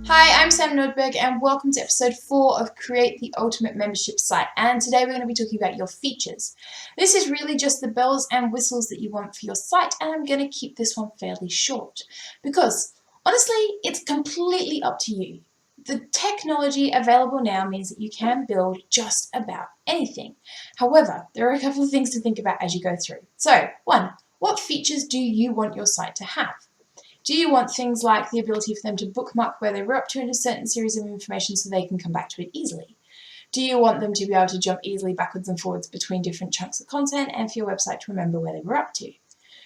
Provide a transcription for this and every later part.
Hi, I'm Sam Nordberg and welcome to episode 4 of Create the Ultimate Membership Site, and today we're going to be talking about your features. This is really just the bells and whistles that you want for your site, and I'm going to keep this one fairly short because honestly it's completely up to you. The technology available now means that you can build just about anything. However, there are a couple of things to think about as you go through. So, 1. What features do you want your site to have? Do you want things like the ability for them to bookmark where they were up to in a certain series of information so they can come back to it easily? Do you want them to be able to jump easily backwards and forwards between different chunks of content and for your website to remember where they were up to?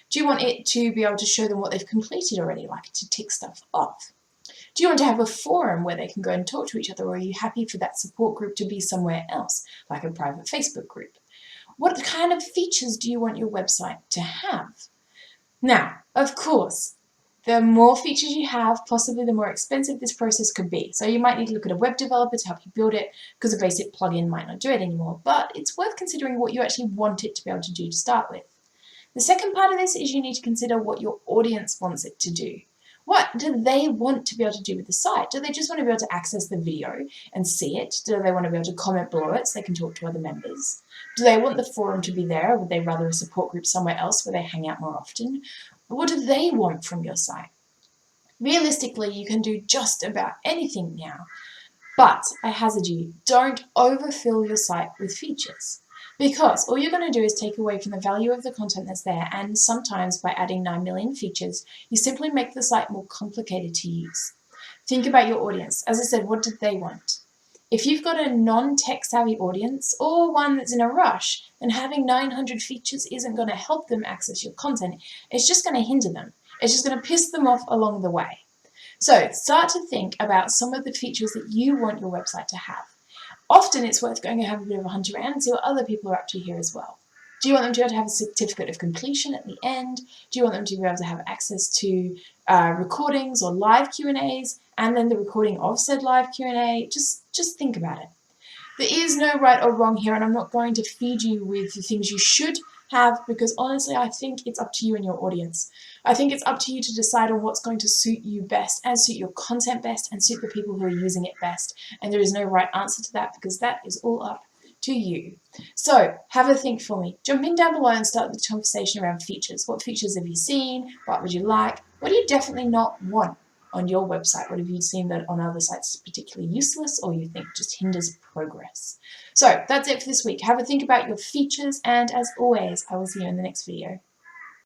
Do you want it to be able to show them what they've completed already, like to tick stuff off? Do you want to have a forum where they can go and talk to each other, or are you happy for that support group to be somewhere else, like a private Facebook group? What kind of features do you want your website to have? Now, of course, the more features you have, possibly the more expensive this process could be. So you might need to look at a web developer to help you build it because a basic plugin might not do it anymore. But it's worth considering what you actually want it to be able to do to start with. The second part of this is you need to consider what your audience wants it to do. What do they want to be able to do with the site? Do they just want to be able to access the video and see it? Do they want to be able to comment below it so they can talk to other members? Do they want the forum to be there, or would they rather a support group somewhere else where they hang out more often? What do they want from your site? Realistically, you can do just about anything now, but I hazard you, don't overfill your site with features, because all you're going to do is take away from the value of the content that's there, and sometimes by adding 9 million features, you simply make the site more complicated to use. Think about your audience. As I said, what do they want? If you've got a non-tech savvy audience or one that's in a rush, then having 900 features isn't going to help them access your content. It's just going to hinder them. It's just going to piss them off along the way. So start to think about some of the features that you want your website to have. Often it's worth going and having a bit of a hunt around and see what other people are up to here as well. Do you want them to be able to have a certificate of completion at the end? Do you want them to be able to have access to recordings or live Q&As, and then the recording of said live Q&A? Just think about it. There is no right or wrong here, and I'm not going to feed you with the things you should have, because honestly I think it's up to you and your audience. I think it's up to you to decide on what's going to suit you best and suit your content best and suit the people who are using it best, and there is no right answer to that because that is all up to you. So have a think for me. Jump in down below and start the conversation around features. What features have you seen? What would you like? What do you definitely not want on your website? What have you seen that on other sites is particularly useless or you think just hinders progress? So that's it for this week. Have a think about your features, and as always, I will see you in the next video.